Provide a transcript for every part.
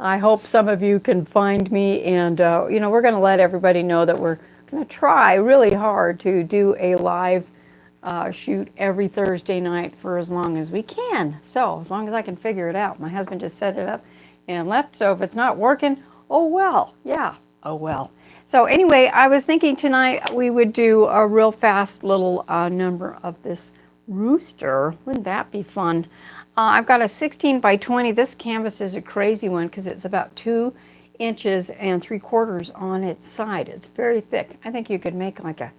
I hope some of you can find me, and we're going to let everybody know that we're going to try really hard to do a live shoot every Thursday night for as long as we can. So as long as I can figure it out. My husband just set it up and left, so if it's not working, oh well. Yeah, oh well. So anyway, I was thinking tonight we would do a real fast little number of this rooster. Wouldn't that be fun? I've got a 16 by 20. This canvas is a crazy one because it's about 2 inches and 3/4 on its side. It's very thick. I think you could make like a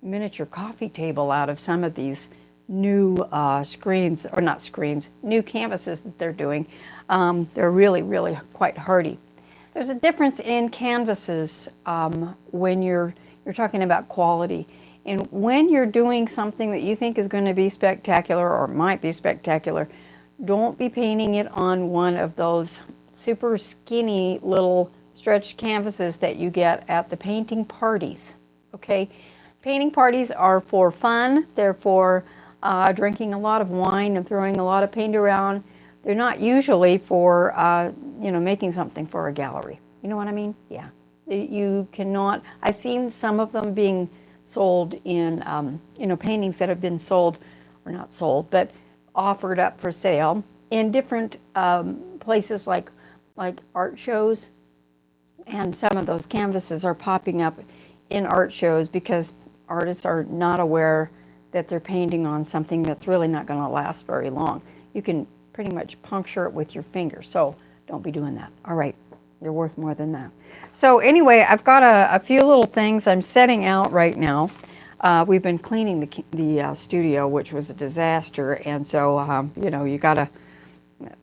miniature coffee table out of some of these new screens, or not screens, new canvases that they're doing. They're really, really quite hardy. There's a difference in canvases when you're talking about quality. And when you're doing something that you think is going to be spectacular or might be spectacular, don't be painting it on one of those super skinny little stretched canvases that you get at the painting parties, okay? Painting parties are for fun. They're for drinking a lot of wine and throwing a lot of paint around. They're not usually for, making something for a gallery. You know what I mean? Yeah. You cannot, I've seen some of them being sold in, paintings that have been sold, or not sold, but offered up for sale in different places like art shows. And some of those canvases are popping up in art shows because artists are not aware that they're painting on something that's really not going to last very long. You can pretty much puncture it with your finger, so don't be doing that. All right, you're worth more than that. So anyway, I've got a few little things I'm setting out right now. We've been cleaning the studio, which was a disaster, and so you gotta.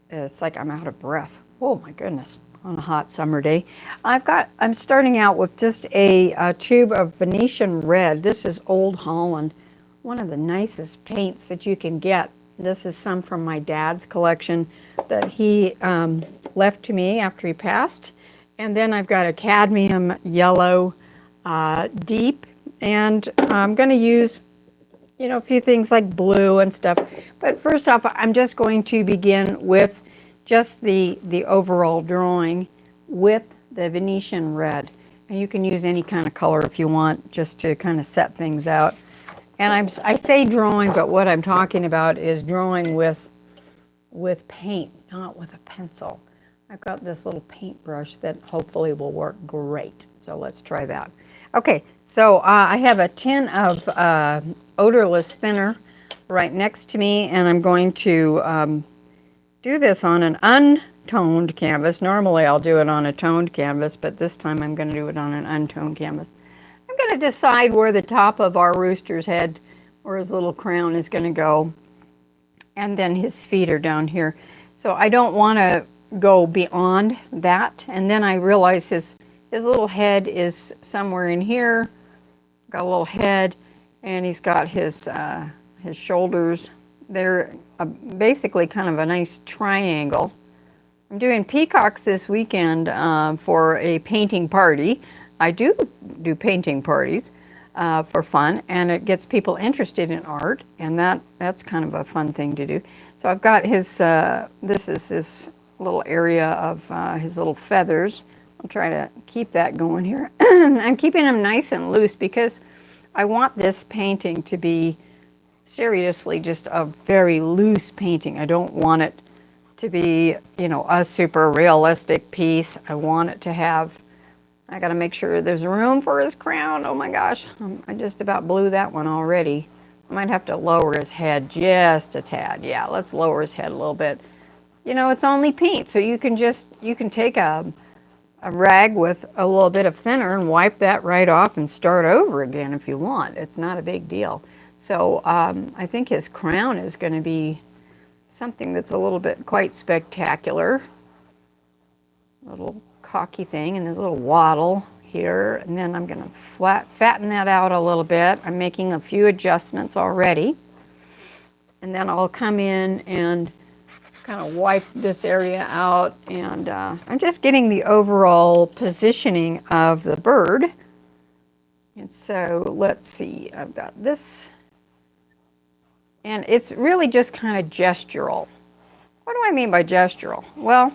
It's like I'm out of breath. Oh my goodness! On a hot summer day, I'm starting out with just a tube of Venetian red. This is Old Holland, one of the nicest paints that you can get. This is some from my dad's collection that he left to me after he passed. And then I've got a cadmium yellow deep, and I'm going to use, a few things like blue and stuff. But first off, I'm just going to begin with just the overall drawing with the Venetian red. And you can use any kind of color if you want, just to kind of set things out. And I say drawing, but what I'm talking about is drawing with paint, not with a pencil. I've got this little paintbrush that hopefully will work great. So let's try that. Okay, so I have a tin of odorless thinner right next to me, and I'm going to do this on an untoned canvas. Normally I'll do it on a toned canvas, but this time I'm going to do it on an untoned canvas. I'm going to decide where the top of our rooster's head, or his little crown, is going to go, and then his feet are down here. So I don't want to go beyond that, and then I realize his little head is somewhere in here. Got a little head, and he's got his shoulders. They're basically kind of a nice triangle. I'm doing peacocks this weekend for a painting party. I do painting parties for fun, and it gets people interested in art, and that's kind of a fun thing to do. So I've got his, this is his little area of his little feathers. I'll try to keep that going here. I'm keeping them nice and loose because I want this painting to be seriously just a very loose painting. I don't want it to be, a super realistic piece. I want it to have, I got to make sure there's room for his crown. Oh my gosh, I just about blew that one already. I might have to lower his head just a tad. Yeah, let's lower his head a little bit. It's only paint, so you can take a rag with a little bit of thinner and wipe that right off and start over again if you want. It's not a big deal. So I think his crown is going to be something that's a little bit quite spectacular. Little cocky thing, and this little waddle here, and then I'm going to fatten that out a little bit. I'm making a few adjustments already, and then I'll come in and kind of wipe this area out, and I'm just getting the overall positioning of the bird. And so let's see, I've got this, and it's really just kind of gestural. What do I mean by gestural? Well,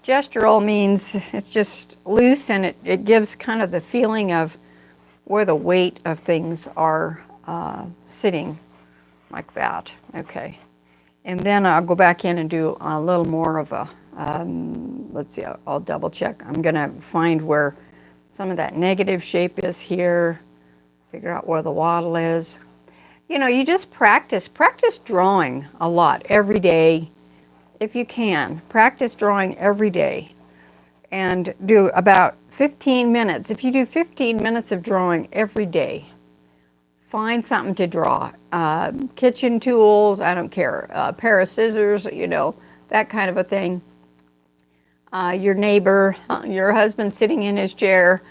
Gestural means it's just loose, and it gives kind of the feeling of where the weight of things are sitting, like that. Okay. And then I'll go back in and do a little more of a, let's see, I'll double check. I'm gonna find where some of that negative shape is here, figure out where the wattle is. You know, you just practice drawing a lot every day, if you can. Practice drawing every day and do about 15 minutes. If you do 15 minutes of drawing every day, find something to draw. Kitchen tools, I don't care. A pair of scissors, you know, that kind of a thing. Your neighbor, your husband sitting in his chair,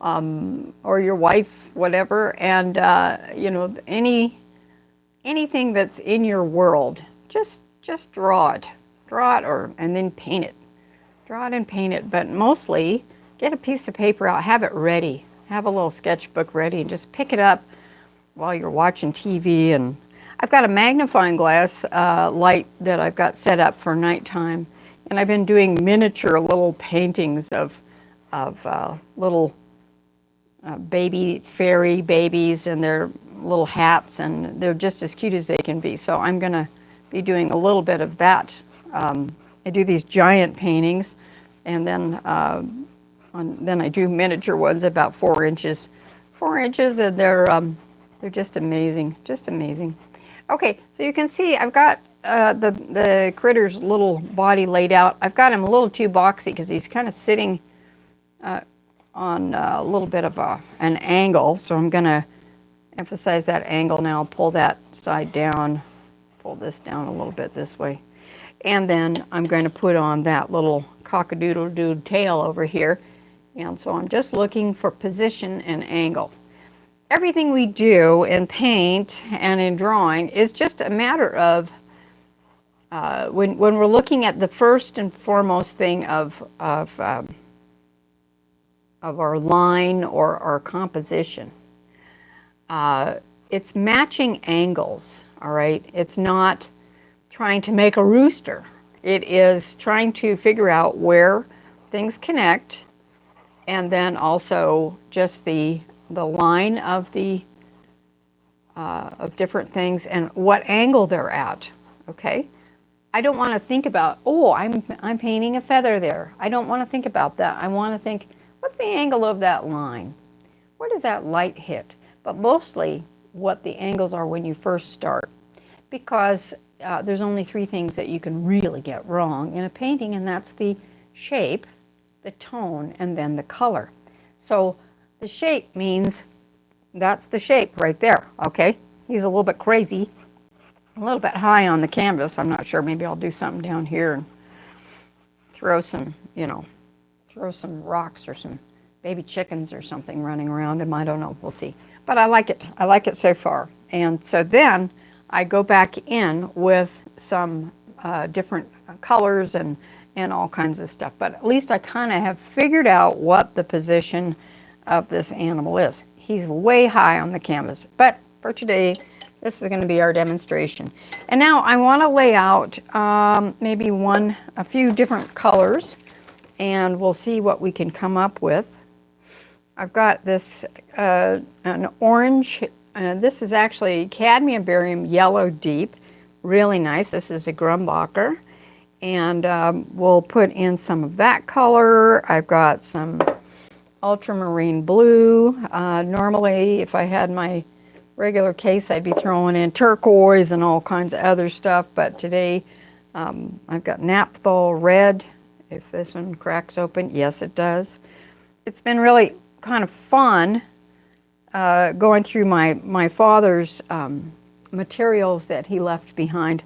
or your wife, whatever, and you know, anything that's in your world, just draw it, and then paint it. Draw it and paint it, but mostly get a piece of paper out, have it ready, have a little sketchbook ready, and just pick it up while you're watching TV. And I've got a magnifying glass light that I've got set up for nighttime, and I've been doing miniature little paintings of little baby fairy babies and their little hats, and they're just as cute as they can be. So I'm gonna be doing a little bit of that. I do these giant paintings, and then then I do miniature ones about 4 inches, and they're just amazing, just amazing. Okay, so you can see I've got the critter's little body laid out. I've got him a little too boxy because he's kind of sitting on a little bit of an angle, so I'm gonna emphasize that angle now. I'll pull that side down, pull this down a little bit this way. And then I'm going to put on that little cock-a-doodle-doo tail over here. And so I'm just looking for position and angle. Everything we do in paint and in drawing is just a matter of, when we're looking at the first and foremost thing of our line or our composition, it's matching angles, all right? It's not trying to make a rooster. It is trying to figure out where things connect, and then also just the line of the of different things and what angle they're at. Okay, I don't want to think about, oh, I'm painting a feather there. I don't want to think about that. I want to think, what's the angle of that line? Where does that light hit? But mostly what the angles are when you first start, because there's only 3 things that you can really get wrong in a painting, and that's the shape, the tone, and then the color. So the shape means that's the shape right there, okay? He's a little bit crazy, a little bit high on the canvas. I'm not sure, maybe I'll do something down here and throw some, you know, throw some rocks or some baby chickens or something running around him. I don't know, we'll see. But I like it so far. And so then I go back in with some different colors and all kinds of stuff. But at least I kind of have figured out what the position of this animal is. He's way high on the canvas. But for today, this is going to be our demonstration. And now I want to lay out maybe a few different colors, and we'll see what we can come up with. I've got this an orange. This is actually cadmium barium yellow deep, really nice. This is a Grumbacher, and we'll put in some of that color. I've got some ultramarine blue. Normally, if I had my regular case, I'd be throwing in turquoise and all kinds of other stuff, but today I've got naphthol red. If this one cracks open, yes it does. It's been really kind of fun going through my father's materials that he left behind.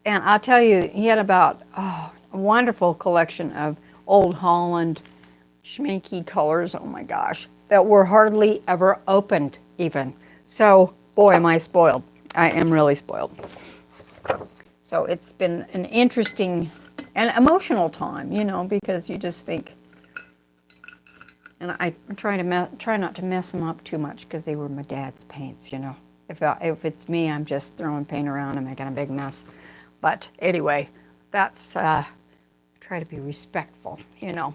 And I'll tell you, he had about a wonderful collection of Old Holland schminky colors, oh my gosh, that were hardly ever opened even. So, boy, am I spoiled. I am really spoiled. So it's been an interesting and emotional time, you know, because you just think, and I try not to mess them up too much because they were my dad's paints, you know. If it's me, I'm just throwing paint around and making a big mess. But anyway, that's kind try to be respectful, you know,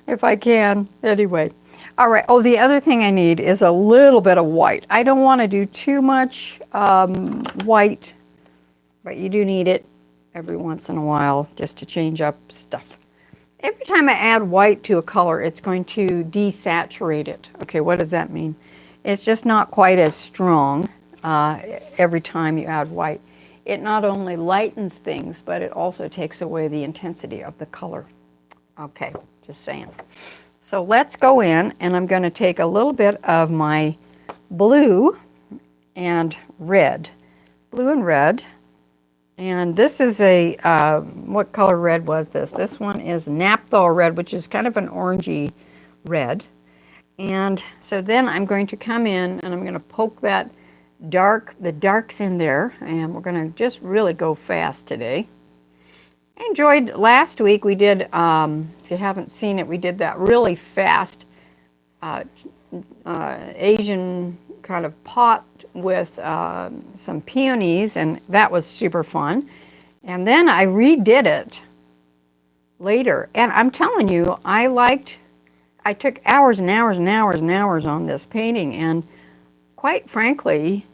if I can. Anyway, all right. Oh, the other thing I need is a little bit of white. I don't want to do too much white, but you do need it every once in a while just to change up stuff. Every time I add white to a color, it's going to desaturate it. Okay, what does that mean? It's just not quite as strong every time you add white. It not only lightens things, but it also takes away the intensity of the color. Okay, just saying. So let's go in, and I'm going to take a little bit of my blue and red. Blue and red. And this is a, what color red was this? This one is Naphthol red, which is kind of an orangey red. And so then I'm going to come in and I'm going to poke that the darks in there, and we're going to just really go fast today. I enjoyed last week, we did, if you haven't seen it, we did that really fast Asian kind of pot with some peonies, and that was super fun. And then I redid it later, and I'm telling you, I took hours and hours and hours and hours on this painting, and quite frankly,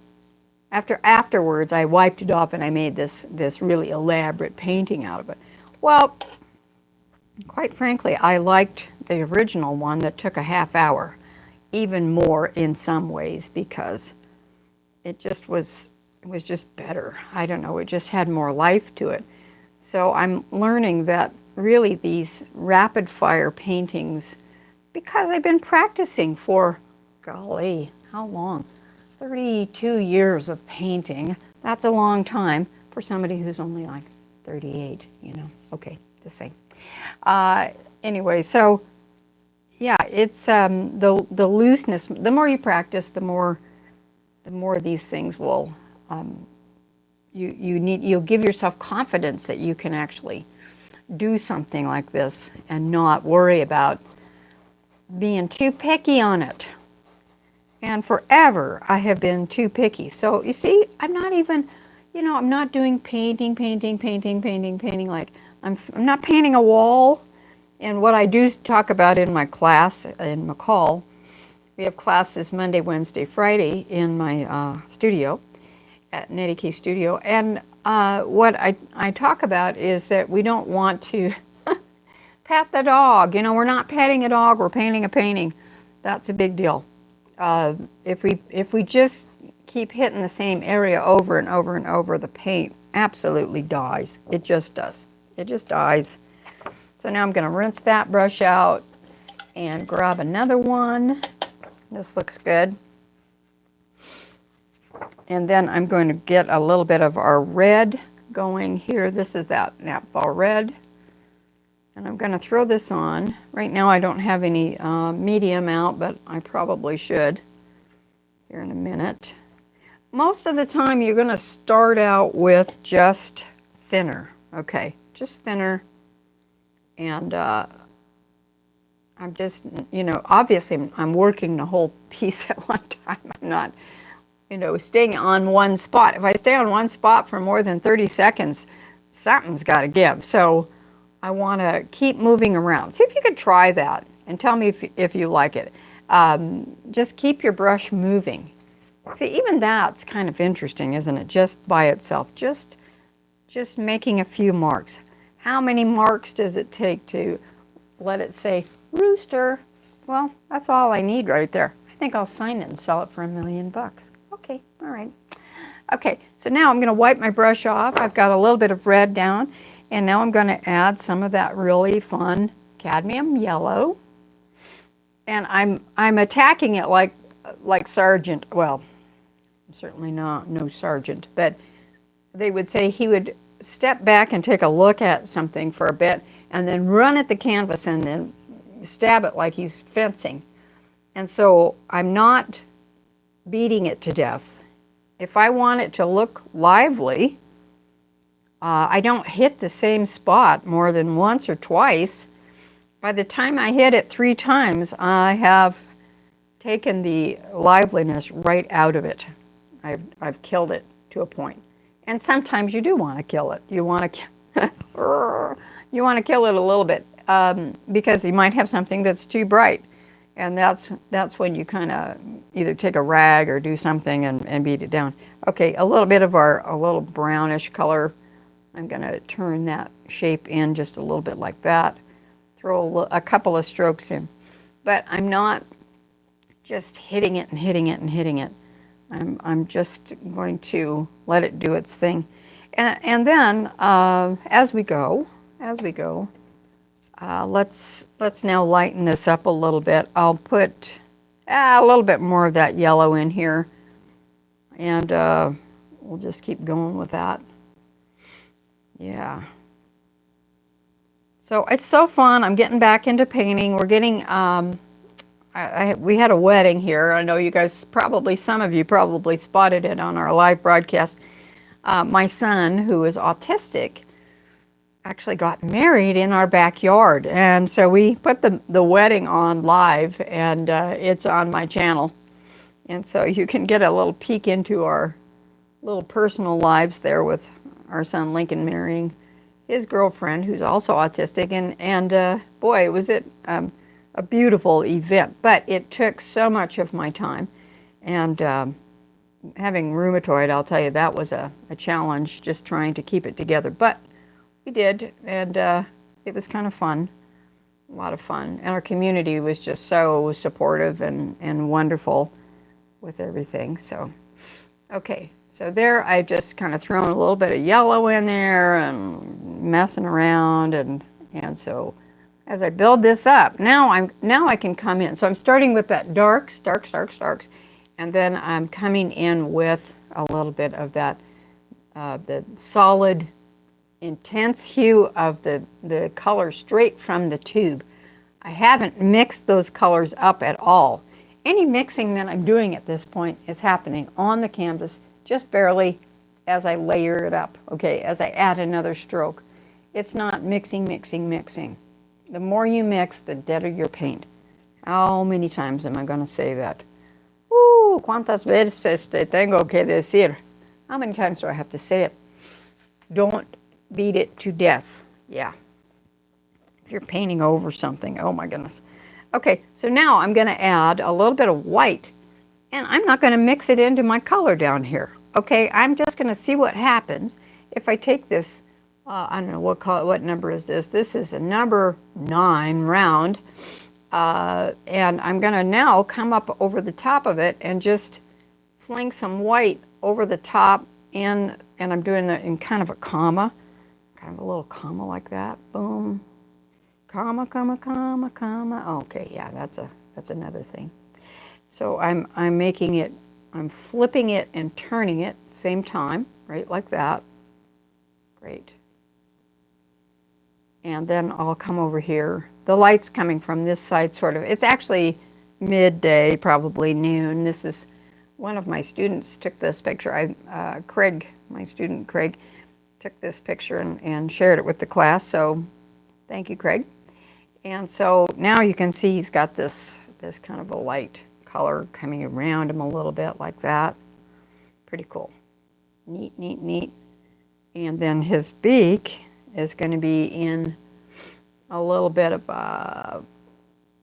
afterwards I wiped it off and I made this really elaborate painting out of it. Well, quite frankly, I liked the original one that took a half hour even more in some ways, because it was just better. I don't know, it just had more life to it. So I'm learning that really these rapid fire paintings, because I've been practicing for, golly, how long? 32 years of painting. That's a long time for somebody who's only like 38, you know. Okay, the same. Anyway, so yeah, it's the looseness. The more you practice, the more these things will you'll give yourself confidence that you can actually do something like this and not worry about being too picky on it. And forever I have been too picky. So you see, I'm not even, you know, I'm not doing painting like I'm not painting a wall. And what I do talk about in my class in McCall, we have classes Monday, Wednesday, Friday in my studio at NettieKStudio. And what I talk about is that we don't want to pat the dog. You know, we're not petting a dog, we're painting a painting. That's a big deal. If we just keep hitting the same area over and over and over, the paint absolutely dies. It just does. It just dies. So now I'm going to rinse that brush out and grab another one. This looks good. And then I'm going to get a little bit of our red going here. This is that Naphthol red. And I'm going to throw this on. Right now I don't have any medium out, but I probably should here in a minute. Most of the time you're going to start out with just thinner. Okay, just thinner. And I'm just, you know, obviously I'm working the whole piece at one time. I'm not, you know, staying on one spot. If I stay on one spot for more than 30 seconds, something's got to give. So I want to keep moving around. See if you could try that and tell me if you like it. Just keep your brush moving. See, even that's kind of interesting, isn't it? Just by itself, just making a few marks. How many marks does it take to let it say rooster? Well, that's all I need right there. I think I'll sign it and sell it for $1 million. Okay, all right. Okay, so now I'm going to wipe my brush off. I've got a little bit of red down, and now I'm going to add some of that really fun cadmium yellow. And I'm attacking it like Sargent. Well, certainly not no Sargent, but they would say he would step back and take a look at something for a bit and then run at the canvas and then stab it like he's fencing. And so I'm not beating it to death. If I want it to look lively, I don't hit the same spot more than once or twice. By the time I hit it 3 times, I have taken the liveliness right out of it. I've killed it to a point. And sometimes you do want to kill it. You want to, You want to kill it a little bit because you might have something that's too bright. And that's when you kind of either take a rag or do something and beat it down. Okay, a little bit of a little brownish color. I'm going to turn that shape in just a little bit like that. Throw a couple of strokes in. But I'm not just hitting it and hitting it and hitting it. I'm just going to let it do its thing. And then as we go, let's now lighten this up a little bit. I'll put a little bit more of that yellow in here, and we'll just keep going with that. Yeah. So it's so fun. I'm getting back into painting. We're getting, we had a wedding here. I know you guys probably, some of you probably spotted it on our live broadcast. My son, who is autistic, actually got married in our backyard, and so we put the wedding on live, and it's on my channel, and so you can get a little peek into our little personal lives there with our son Lincoln marrying his girlfriend, who's also autistic, and boy, was it a beautiful event, but it took so much of my time, and having rheumatoid, I'll tell you, that was a challenge, just trying to keep it together, but we did, and it was kind of fun, a lot of fun. And our community was just so supportive and wonderful with everything. So, okay, so there I've just kind of thrown a little bit of yellow in there and messing around, and so as I build this up, now I can come in. So I'm starting with that darks, and then I'm coming in with a little bit of that the solid, intense hue of the color straight from the tube. I haven't mixed those colors up at all. Any mixing that I'm doing at this point is happening on the canvas, just barely, as I layer it up, okay, as I add another stroke. It's not mixing. The more you mix, the deader your paint. How many times am I going to say that? ¿Cuántas veces te tengo que decir? How many times do I have to say it? Don't beat it to death. Yeah. If you're painting over something, oh my goodness. Okay, so now I'm going to add a little bit of white, and I'm not going to mix it into my color down here. Okay, I'm just going to see what happens if I take this, I don't know what number is this. This is a number 9 round, and I'm going to now come up over the top of it and just fling some white over the top, and I'm doing that in kind of a comma. Kind of a little comma like that, boom, comma. Okay, yeah, that's another thing. So I'm making it, I'm flipping it and turning it at the same time, right, like that. Great. And then I'll come over here. The light's coming from this side, sort of. It's actually midday, probably noon. This is one of my students took this picture. Craig, my student Craig, took this picture and shared it with the class, so thank you, Craig. And so now you can see he's got this kind of a light color coming around him a little bit like that. Pretty cool. Neat. And then his beak is going to be in a little bit of a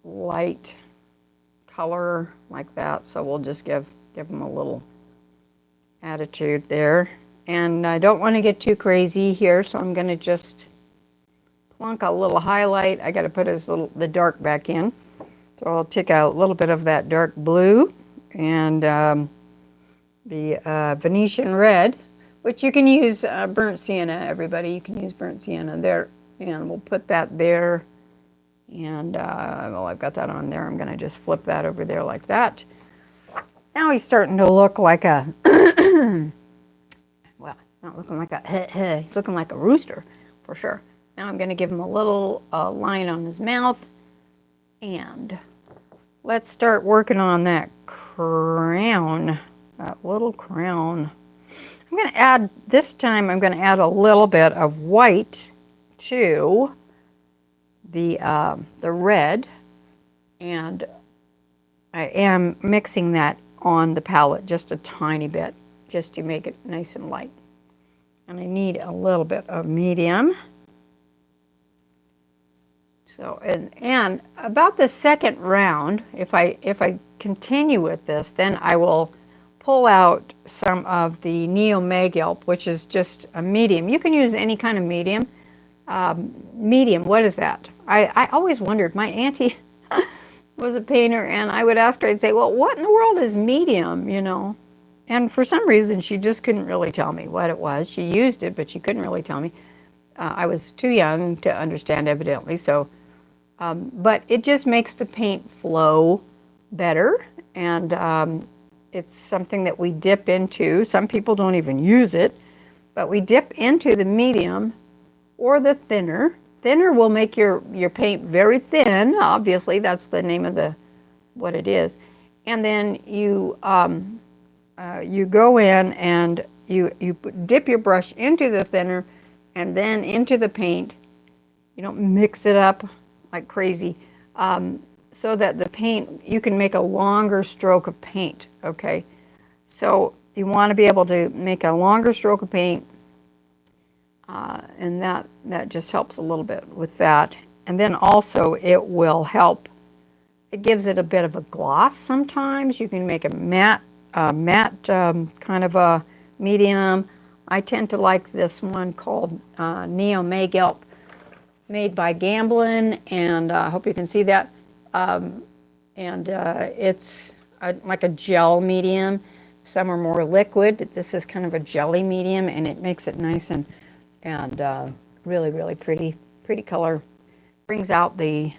light color like that, so we'll just give him a little attitude there. And I don't want to get too crazy here, so I'm going to just plunk a little highlight. I got to put the dark back in. So I'll take out a little bit of that dark blue and the Venetian red, which you can use burnt sienna, everybody. You can use burnt sienna there. And we'll put that there. And, well, I've got that on there. I'm going to just flip that over there like that. Now he's starting to look like a... well, not looking like a... he's looking like a rooster, for sure. Now I'm going to give him a little line on his mouth. And let's start working on that crown, that little crown. I'm going to add, this time I'm going to add a little bit of white to the red, and I am mixing that on the palette just a tiny bit, just to make it nice and light. And I need a little bit of medium. So, and about the second round, if I continue with this, then I will pull out some of the Neo Mag-Help, which is just a medium. You can use any kind of medium. Medium, what is that? I always wondered. My auntie was a painter, and I would ask her, I'd say, well, what in the world is medium, you know? And for some reason, she just couldn't really tell me what it was. She used it, but she couldn't really tell me. I was too young to understand, evidently, so, but it just makes the paint flow better, and it's something that we dip into. Some people don't even use it, but we dip into the medium or the thinner. Thinner will make your paint very thin, obviously, that's the name of what it is. And then you go in and you dip your brush into the thinner and then into the paint. You don't mix it up like crazy, so that the paint, you can make a longer stroke of paint, okay? So you want to be able to make a longer stroke of paint, and that just helps a little bit with that. And then also it will help, it gives it a bit of a gloss sometimes. You can make a matte kind of a medium. I tend to like this one called Neo Mag-Help, made by Gamblin, and I hope you can see that. It's like a gel medium. Some are more liquid, but this is kind of a jelly medium, and it makes it nice and really, really pretty color. Brings out the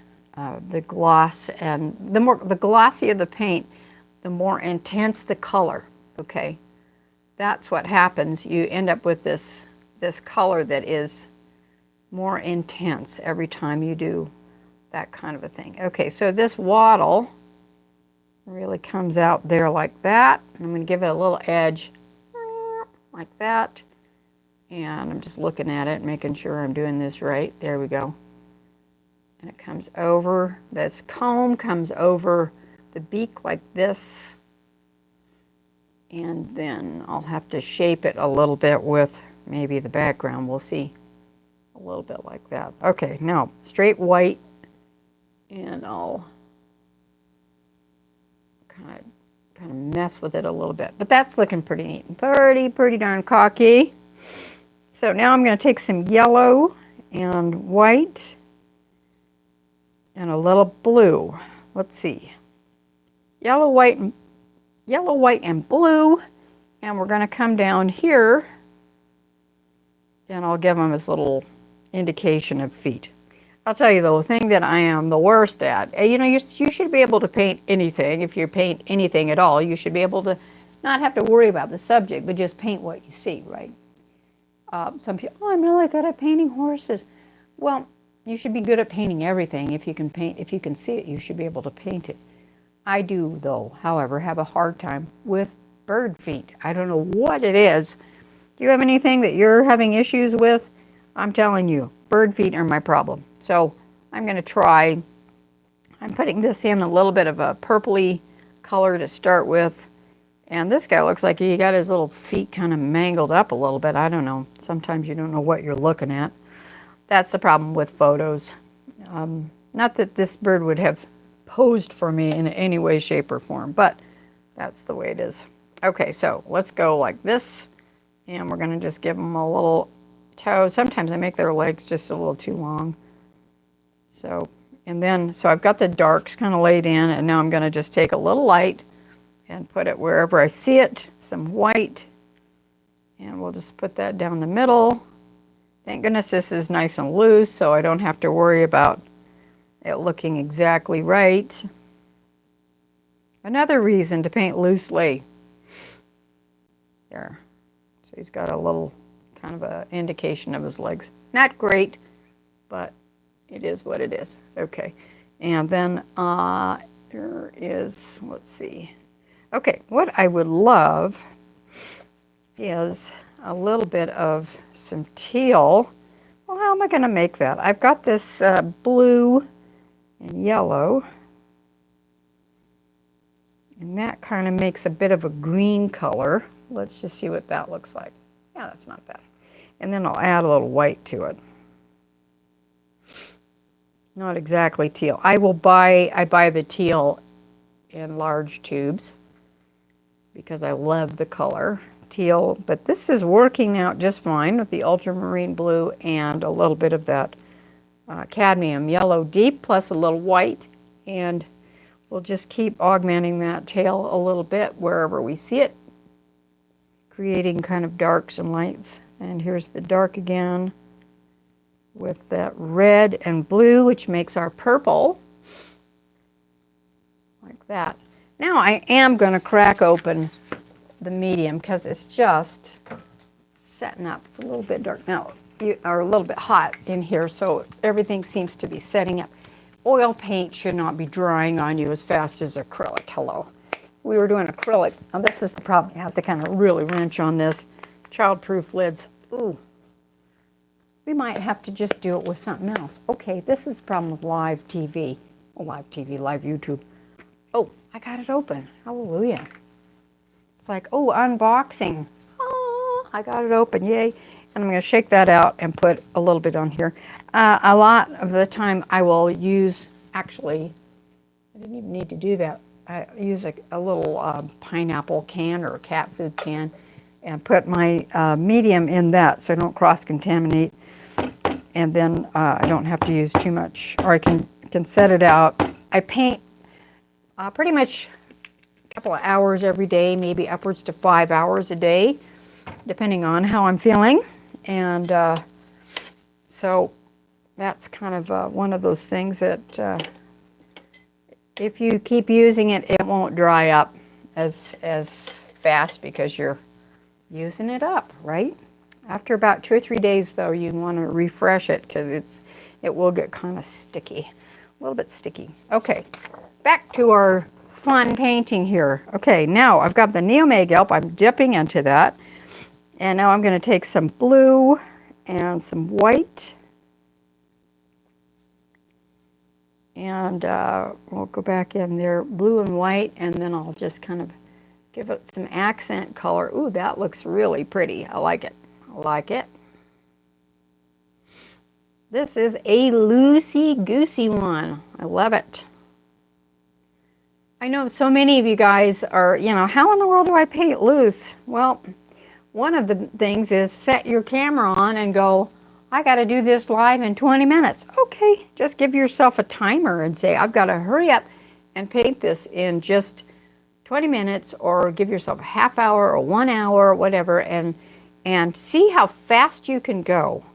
gloss, and the glossier the paint, the more intense the color. Okay, that's what happens. You end up with this color that is more intense every time you do that kind of a thing. Okay, so this wattle really comes out there like that. I'm going to give it a little edge like that. And I'm just looking at it, making sure I'm doing this right. There we go. And it comes over, this comb comes over the beak like this. And then I'll have to shape it a little bit with maybe the background. We'll see. A little bit like that. Okay, now straight white. And I'll kind of mess with it a little bit. But that's looking pretty neat. Pretty darn cocky. So now I'm going to take some yellow and white and a little blue. Let's see. Yellow, white, and blue. And we're going to come down here, and I'll give them this little indication of feet. I'll tell you the thing that I am the worst at. You know, you should be able to paint anything. If you paint anything at all, you should be able to not have to worry about the subject, but just paint what you see, right? Some people, oh, I'm really good at painting horses. Well, you should be good at painting everything. If you can paint, if you can see it, you should be able to paint it. I do, though, however, have a hard time with bird feet. I don't know what it is. Do you have anything that you're having issues with? I'm telling you, bird feet are my problem. So I'm going to try, I'm putting this in a little bit of a purpley color to start with. And this guy looks like he got his little feet kind of mangled up a little bit. I don't know. Sometimes you don't know what you're looking at. That's the problem with photos. Not that this bird would have posed for me in any way, shape, or form, but that's the way it is. Okay, so let's go like this. And we're going to just give them a little toe. Sometimes I make their legs just a little too long. So, and then, so I've got the darks kind of laid in, and now I'm going to just take a little light and put it wherever I see it, some white, and we'll just put that down the middle. Thank goodness this is nice and loose, so I don't have to worry about it looking exactly right. Another reason to paint loosely. There. So he's got a little kind of an indication of his legs. Not great, but it is what it is. Okay. And then there is, let's see. Okay, what I would love is a little bit of some teal. Well, how am I going to make that? I've got this blue and yellow, and that kind of makes a bit of a green color. Let's just see what that looks like. Yeah, that's not bad. And then I'll add a little white to it. Not exactly teal. I buy the teal in large tubes because I love the color teal, but this is working out just fine with the ultramarine blue and a little bit of that cadmium yellow deep plus a little white, and we'll just keep augmenting that tail a little bit wherever we see it, creating kind of darks and lights. And here's the dark again with that red and blue, which makes our purple, like that. Now I am going to crack open the medium because it's just setting up. It's a little bit dark now, or a little bit hot in here, so everything seems to be setting up. Oil paint should not be drying on you as fast as acrylic. Hello. We were doing acrylic. Now this is the problem. You have to kind of really wrench on this. Childproof lids. Ooh. We might have to just do it with something else. Okay, this is the problem with live TV. Oh, live TV, live YouTube. Oh, I got it open. Hallelujah. It's like, oh, unboxing. Oh, I got it open. Yay. And I'm going to shake that out and put a little bit on here. A lot of the time I will use, actually, I didn't even need to do that. I use a little pineapple can or a cat food can and put my medium in that so I don't cross-contaminate. And then I don't have to use too much, or I can set it out. I paint pretty much a couple of hours every day, maybe upwards to 5 hours a day, depending on how I'm feeling. And so that's kind of one of those things that if you keep using it, it won't dry up as fast because you're using it up, right? After about 2 or 3 days, though, you want to refresh it because it will get kind of sticky, a little bit sticky. Okay, back to our fun painting here. Okay, now I've got the Neomag Elp. I'm dipping into that, and now I'm going to take some blue and some white, and we'll go back in there, blue and white, and then I'll just kind of give it some accent color. Ooh, that looks really pretty. I like it. I like it. This is a loosey-goosey one. I love it. I know so many of you guys are, how in the world do I paint loose? Well, one of the things is set your camera on and go, I got to do this live in 20 minutes. Okay, just give yourself a timer and say, I've got to hurry up and paint this in just 20 minutes, or give yourself a half hour or 1 hour or whatever, and see how fast you can go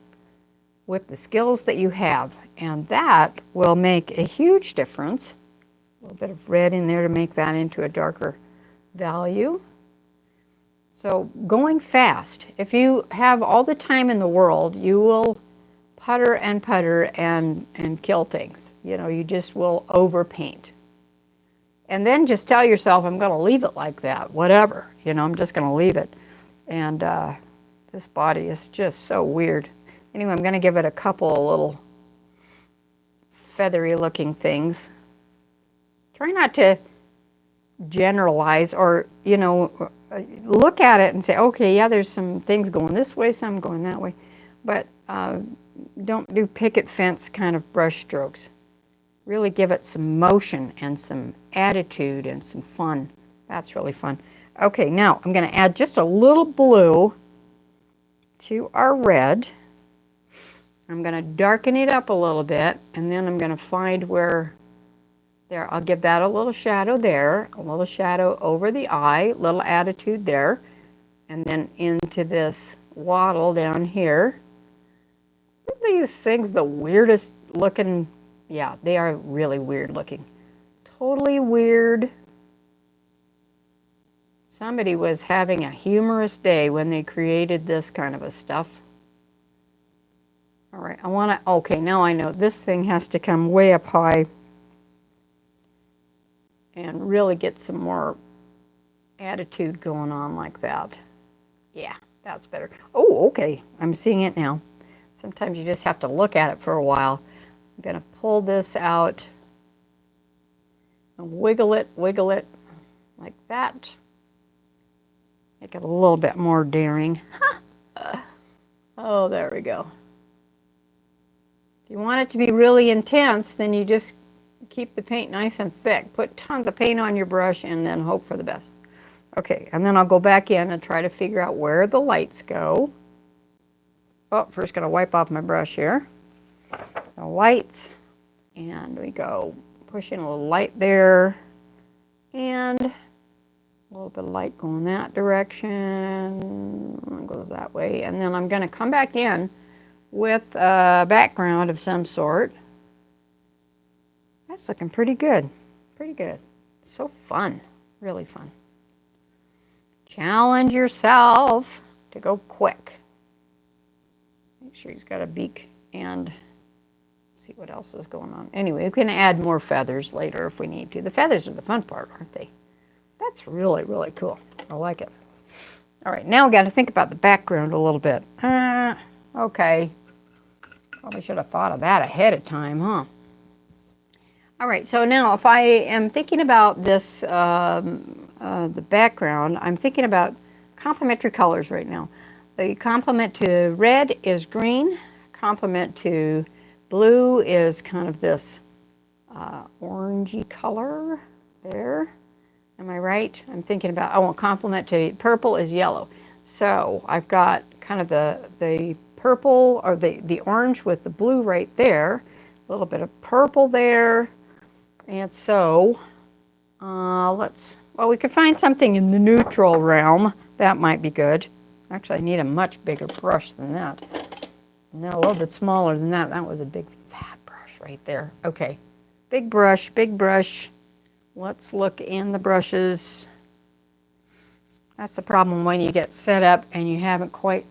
with the skills that you have. And that will make a huge difference. A little bit of red in there to make that into a darker value. So going fast. If you have all the time in the world, you will putter and kill things. You just will overpaint. And then just tell yourself, I'm going to leave it like that, whatever. I'm just going to leave it. And this body is just so weird. Anyway, I'm going to give it a couple of little feathery looking things. Try not to generalize or, look at it and say, okay, yeah, there's some things going this way, some going that way. But don't do picket fence kind of brush strokes. Really give it some motion and some attitude and some fun. That's really fun. Okay, now I'm going to add just a little blue to our red. I'm going to darken it up a little bit, and then I'm going to find where, there, I'll give that a little shadow there, a little shadow over the eye, little attitude there, and then into this wattle down here. Aren't these things the weirdest looking? Yeah, they are really weird looking. Totally weird. Somebody was having a humorous day when they created this kind of a stuff. All right, okay, now I know this thing has to come way up high and really get some more attitude going on like that. Yeah, that's better. Oh, okay, I'm seeing it now. Sometimes you just have to look at it for a while. I'm going to pull this out and wiggle it like that. Make it a little bit more daring. Oh, there we go. If you want it to be really intense, then you just keep the paint nice and thick. Put tons of paint on your brush and then hope for the best. Okay, and then I'll go back in and try to figure out where the lights go. Oh, first gonna wipe off my brush here. The lights, and we go push in a little light there, and a little bit of light going that direction, goes that way, and then I'm gonna come back in with a background of some sort. That's looking pretty good, pretty good. So fun, really fun. Challenge yourself to go quick. Make sure he's got a beak and see what else is going on. Anyway, we can add more feathers later if we need to. The feathers are the fun part, aren't they? That's really, really cool. I like it. All right, now we got to think about the background a little bit. Okay. Probably should have thought of that ahead of time, huh? All right, so now if I am thinking about this, the background, I'm thinking about complementary colors right now. The complement to red is green. Complement to blue is kind of this orangey color there. Am I right? I'm thinking about, I want complement to purple is yellow. So I've got kind of the purple or the orange with the blue right there. A little bit of purple there. And so well, we could find something in the neutral realm. That might be good. Actually, I need a much bigger brush than that. No, a little bit smaller than that. That was a big fat brush right there. Okay, big brush, big brush. Let's look in the brushes. That's the problem when you get set up and you haven't quite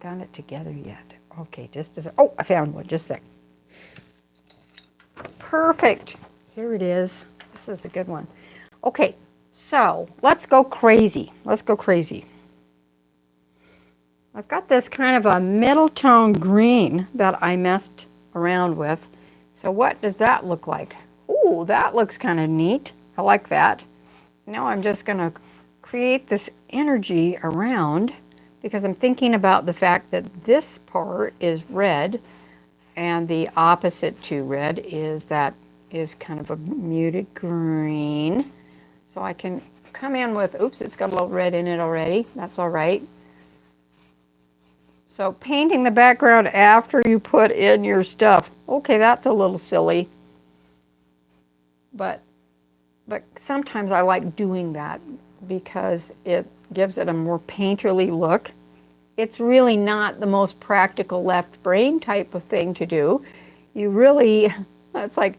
got it together yet. Okay, just a sec. Oh, I found one, just a sec. Perfect. Here it is. This is a good one. Okay, so let's go crazy. Let's go crazy. I've got this kind of a middle tone green that I messed around with. So what does that look like? Ooh, that looks kind of neat. I like that. Now I'm just going to create this energy around because I'm thinking about the fact that this part is red and the opposite to red is kind of a muted green. So I can come in with, oops, it's got a little red in it already. That's all right. So painting the background after you put in your stuff. Okay, that's a little silly. But sometimes I like doing that because it gives it a more painterly look. It's really not the most practical left brain type of thing to do. You really, it's like,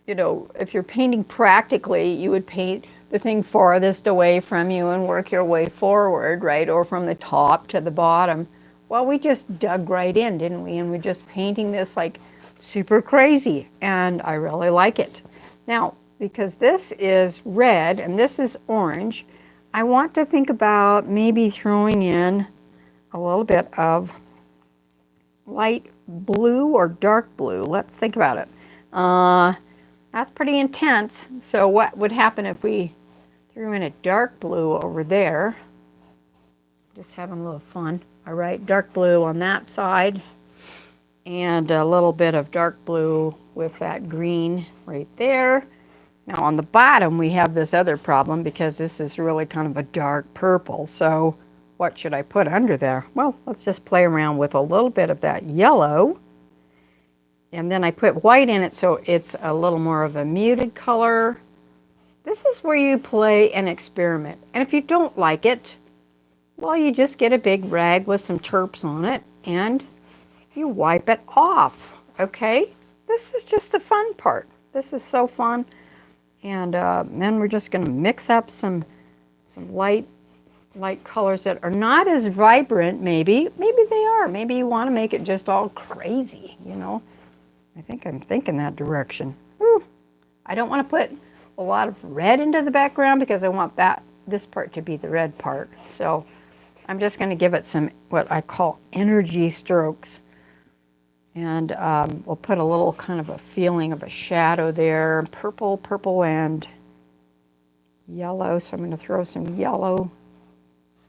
you know, if you're painting practically, you would paint the thing farthest away from you and work your way forward, right? Or from the top to the bottom. Well, we just dug right in, didn't we? And we're just painting this like super crazy. And I really like it. Now, because this is red and this is orange, I want to think about maybe throwing in a little bit of light blue or dark blue. Let's think about it. That's pretty intense. So what would happen if we threw in a dark blue over there? Just having a little fun. All right, dark blue on that side and a little bit of dark blue with that green right there. Now on the bottom we have this other problem because this is really kind of a dark purple. So what should I put under there? Well, let's just play around with a little bit of that yellow. And then I put white in it so it's a little more of a muted color. This is where you play and experiment. And if you don't like it, well, you just get a big rag with some terps on it and you wipe it off, okay? This is just the fun part. This is so fun. And then we're just gonna mix up some light colors that are not as vibrant, maybe. Maybe they are. Maybe you wanna make it just all crazy, you know? I think I'm thinking that direction. Ooh. I don't wanna put a lot of red into the background because I want this part to be the red part. So I'm just going to give it some what I call energy strokes. And we'll put a little kind of a feeling of a shadow there. Purple, and yellow. So I'm going to throw some yellow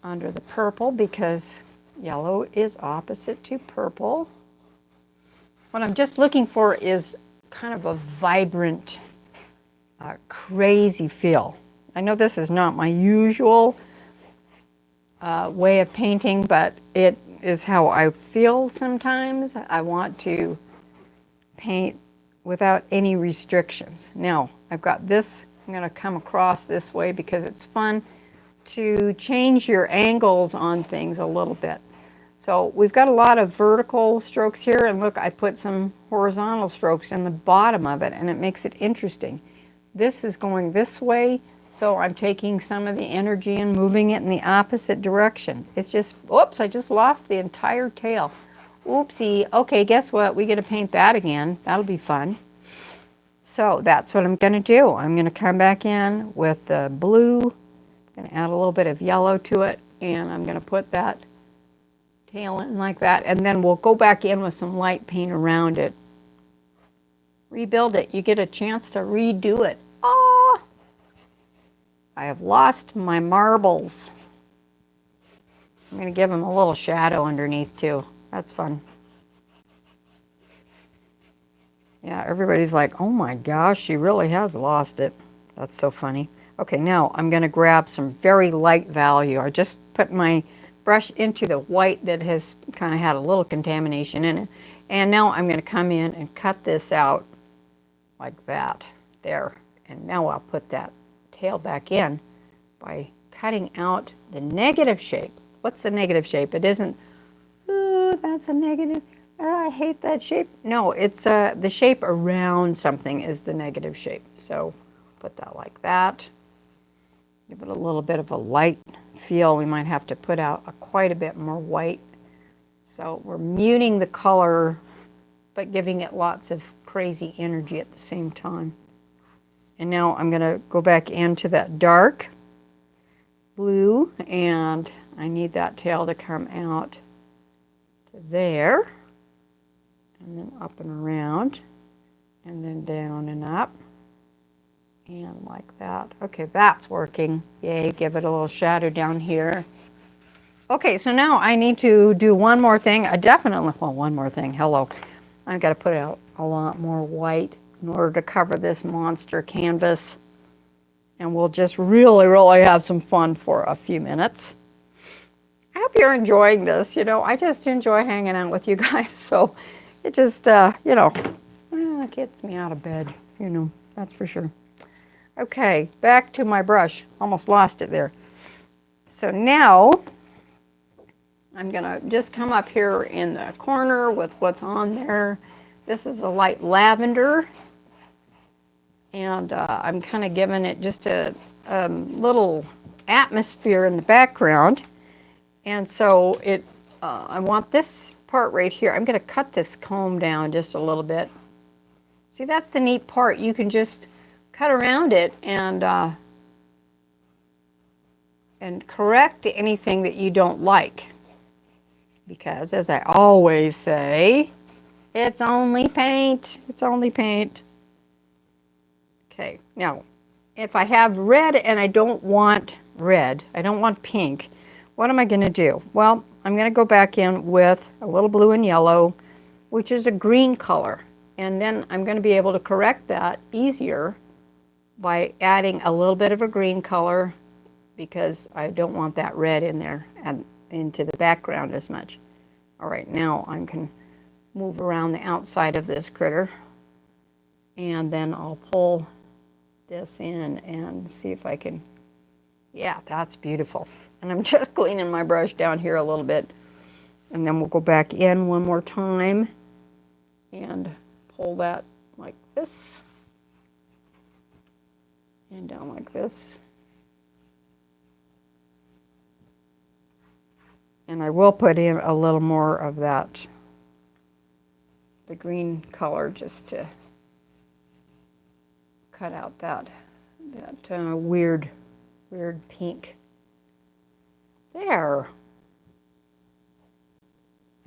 under the purple because yellow is opposite to purple. What I'm just looking for is kind of a vibrant, crazy feel. I know this is not my usual way of painting, but it is how I feel sometimes. I want to paint without any restrictions. Now, I've got this, I'm going to come across this way because it's fun to change your angles on things a little bit. So we've got a lot of vertical strokes here, and look, I put some horizontal strokes in the bottom of it, and it makes it interesting. This is going this way, so I'm taking some of the energy and moving it in the opposite direction. It's just, oops, I just lost the entire tail. Oopsie. Okay, guess what? We get to paint that again. That'll be fun. So that's what I'm going to do. I'm going to come back in with the blue, going to add a little bit of yellow to it, and I'm going to put that tail in like that, and then we'll go back in with some light paint around it. Rebuild it. You get a chance to redo it. Oh, I have lost my marbles. I'm going to give them a little shadow underneath too. That's fun. Yeah, everybody's like, oh my gosh, she really has lost it. That's so funny. Okay, now I'm going to grab some very light value. I just put my brush into the white that has kind of had a little contamination in it. And now I'm going to come in and cut this out like that, there. And now I'll put that tail back in by cutting out the negative shape. What's the negative shape? It isn't, ooh, that's a negative. I hate that shape. No, it's the shape around something is the negative shape. So put that like that. Give it a little bit of a light feel. We might have to put out quite a bit more white. So we're muting the color, but giving it lots of crazy energy at the same time. And now I'm going to go back into that dark blue, and I need that tail to come out to there, and then up and around, and then down and up. And like that. Okay, that's working. Yay, give it a little shadow down here. Okay, so now I need to do one more thing. One more thing. Hello. I've got to put out a lot more white in order to cover this monster canvas. And we'll just really, really have some fun for a few minutes. I hope you're enjoying this. You know, I just enjoy hanging out with you guys. So it just, you know, it gets me out of bed, you know, that's for sure. Okay, back to my brush. Almost lost it there. So now I'm going to just come up here in the corner with what's on there. This is a light lavender. And I'm kind of giving it just a little atmosphere in the background. And so I want this part right here. I'm going to cut this comb down just a little bit. See, that's the neat part. You can just cut around it and correct anything that you don't like. Because, as I always say, it's only paint. It's only paint. Okay, now, if I have red and I don't want red, I don't want pink, what am I going to do? Well, I'm going to go back in with a little blue and yellow, which is a green color. And then I'm going to be able to correct that easier by adding a little bit of a green color, because I don't want that red in there and into the background as much. All right, now I can move around the outside of this critter, and then I'll pull this in and see if I can, yeah, that's beautiful. And I'm just cleaning my brush down here a little bit, and then we'll go back in one more time and pull that like this and down like this. And I will put in a little more of that, the green color, just to cut out that weird pink. There.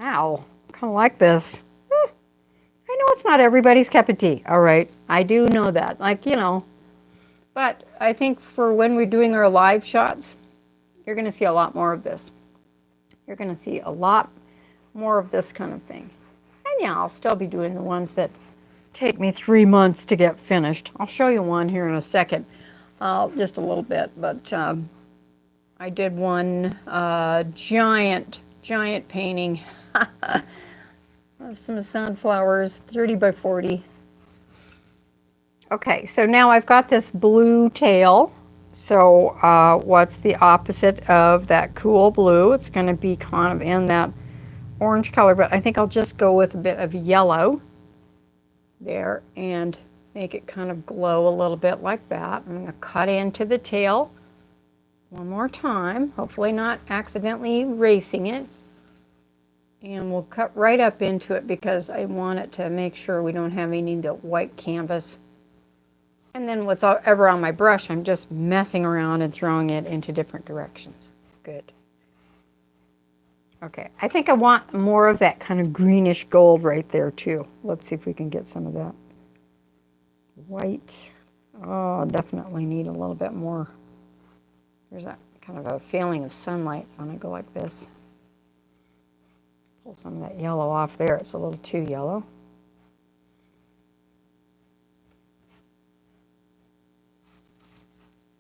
Ow, kind of like this. I know it's not everybody's cup of tea. All right, I do know that. Like, you know, but I think for when we're doing our live shots, you're going to see a lot more of this. You're going to see a lot more of this kind of thing. Hey, yeah, I'll still be doing the ones that take me 3 months to get finished. I'll show you one here in a second, just a little bit, but I did one giant painting of some sunflowers, 30 by 40. Okay, so now I've got this blue tail. So what's the opposite of that cool blue? It's going to be kind of in that orange color, but I think I'll just go with a bit of yellow there and make it kind of glow a little bit like that. I'm going to cut into the tail one more time, hopefully not accidentally erasing it. And we'll cut right up into it because I want it to make sure we don't have any of the white canvas. And then whatever on my brush, I'm just messing around and throwing it into different directions. Good. Okay, I think I want more of that kind of greenish gold right there too. Let's see if we can get some of that. White. Oh, definitely need a little bit more. There's that kind of a feeling of sunlight when I go like this. Pull some of that yellow off there. It's a little too yellow.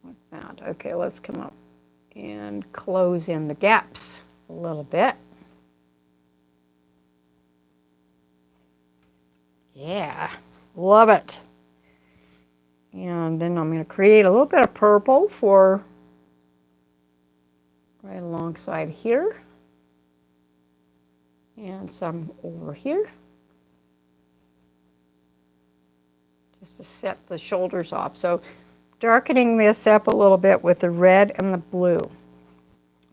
Like that. Okay, let's come up and close in the gaps a little bit. Yeah, love it. And then I'm going to create a little bit of purple for right alongside here. And some over here. Just to set the shoulders off. So darkening this up a little bit with the red and the blue.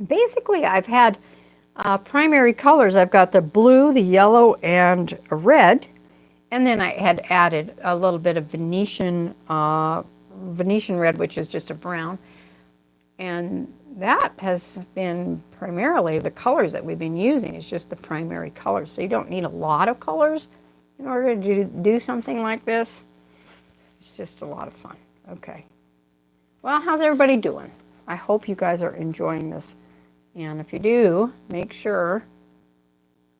Basically, I've had primary colors. I've got the blue, the yellow, and a red. And then I had added a little bit of Venetian red, which is just a brown. And that has been primarily the colors that we've been using. It's just the primary colors. So you don't need a lot of colors in order to do something like this. It's just a lot of fun. Okay. Well, how's everybody doing? I hope you guys are enjoying this. And if you do, make sure,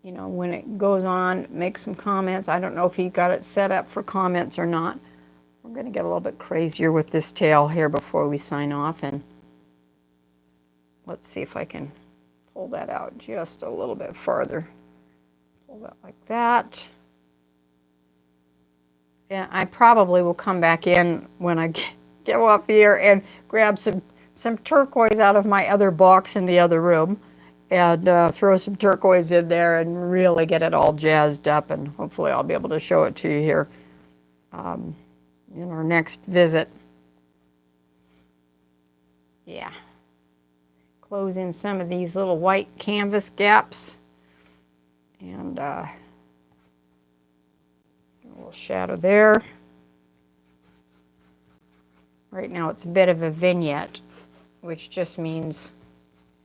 you know, when it goes on, make some comments. I don't know if you got it set up for comments or not. We're going to get a little bit crazier with this tail here before we sign off. And let's see if I can pull that out just a little bit farther. Pull that like that. Yeah, I probably will come back in when I get off here and grab some turquoise out of my other box in the other room and throw some turquoise in there and really get it all jazzed up, and hopefully I'll be able to show it to you here in our next visit. Yeah. Close in some of these little white canvas gaps and a little shadow there. Right now it's a bit of a vignette, which just means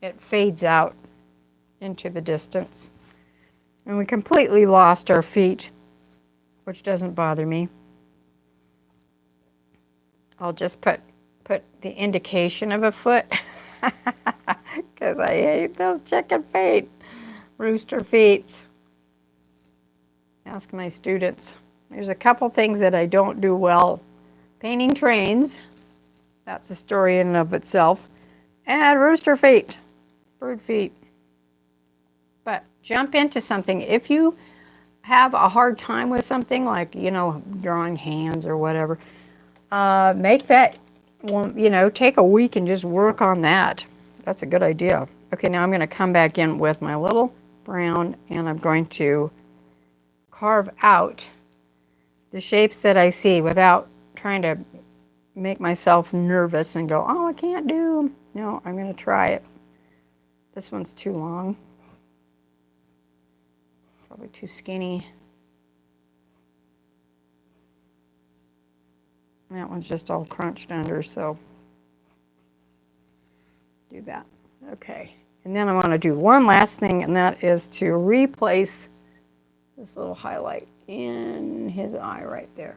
it fades out into the distance. And we completely lost our feet, which doesn't bother me. I'll just put the indication of a foot because I hate those chicken feet, rooster feet. Ask my students. There's a couple things that I don't do well. Painting trains, that's a story in and of itself, and rooster feet, bird feet. But jump into something. If you have a hard time with something like, you know, drawing hands or whatever, make that one, you know, take a week and just work on that. That's a good idea. Okay, now I'm going to come back in with my little brown and I'm going to carve out the shapes that I see without trying to make myself nervous and go, oh, I can't do them. No, I'm going to try it. This one's too long. Probably too skinny. That one's just all crunched under, so do that. Okay, and then I want to do one last thing, and that is to replace this little highlight in his eye right there.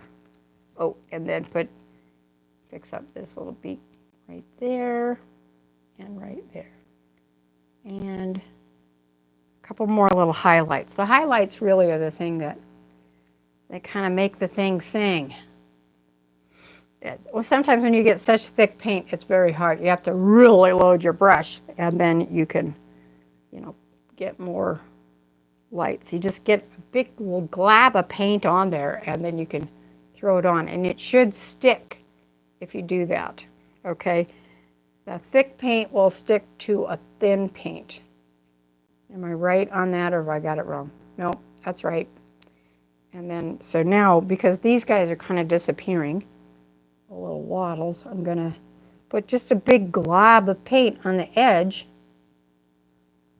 Oh, and then fix up this little beak right there and right there. And couple more little highlights. The highlights really are the thing that kind of make the thing sing. Well, sometimes when you get such thick paint, it's very hard. You have to really load your brush, and then you can, you know, get more lights. You just get a big little glab of paint on there, and then you can throw it on, and it should stick if you do that, okay? The thick paint will stick to a thin paint. Am I right on that, or have I got it wrong? No, that's right. And then, so now, because these guys are kind of disappearing, the little waddles, I'm gonna put just a big glob of paint on the edge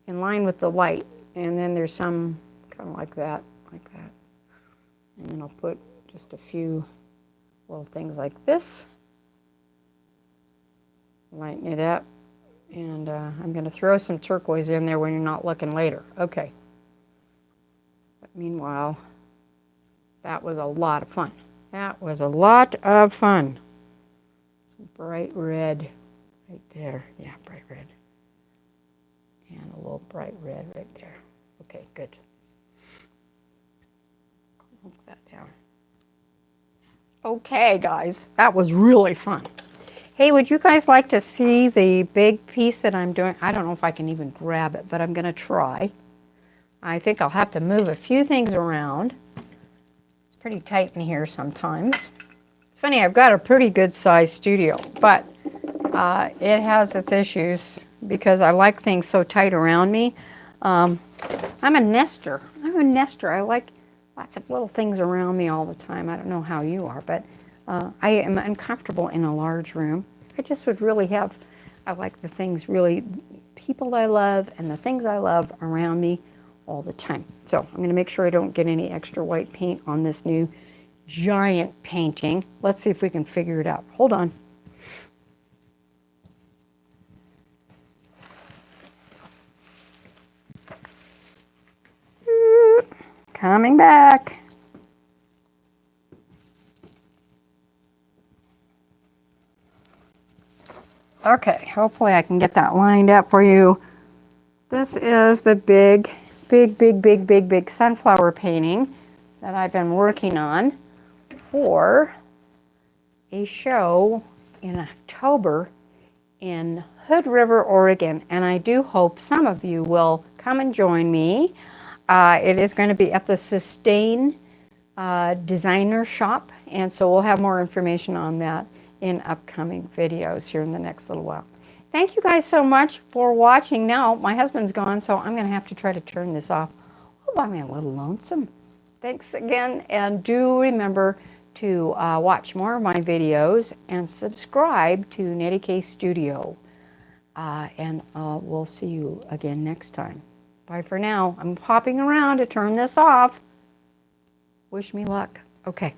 in line with the light. And then there's some kind of like that. And then I'll put just a few little things like this. Lighten it up. And I'm gonna throw some turquoise in there when you're not looking later. Okay. But meanwhile, that was a lot of fun. That was a lot of fun. Some bright red right there. Yeah, bright red. And a little bright red right there. Okay, good. Put that down. Okay, guys, that was really fun. Hey, would you guys like to see the big piece that I'm doing? I don't know if I can even grab it, but I'm going to try. I think I'll have to move a few things around. It's pretty tight in here sometimes. It's funny, I've got a pretty good sized studio, but it has its issues because I like things so tight around me. I'm a nester. I like lots of little things around me all the time. I don't know how you are, but I am uncomfortable in a large room. I just would really I like the things really, people I love and the things I love around me all the time. So I'm going to make sure I don't get any extra white paint on this new giant painting. Let's see if we can figure it out. Hold on. Coming back. Okay, hopefully I can get that lined up for you. This is the big sunflower painting that I've been working on for a show in October in Hood River, Oregon. And I do hope some of you will come and join me. It is going to be at the Sustain Designer Shop. And so we'll have more information on that in upcoming videos here in the next little while. Thank you guys so much for watching. Now, my husband's gone, so I'm going to have to try to turn this off. Oh, I'm a little lonesome. Thanks again, and do remember to watch more of my videos and subscribe to NettieKStudio. And we'll see you again next time. Bye for now. I'm hopping around to turn this off. Wish me luck. Okay.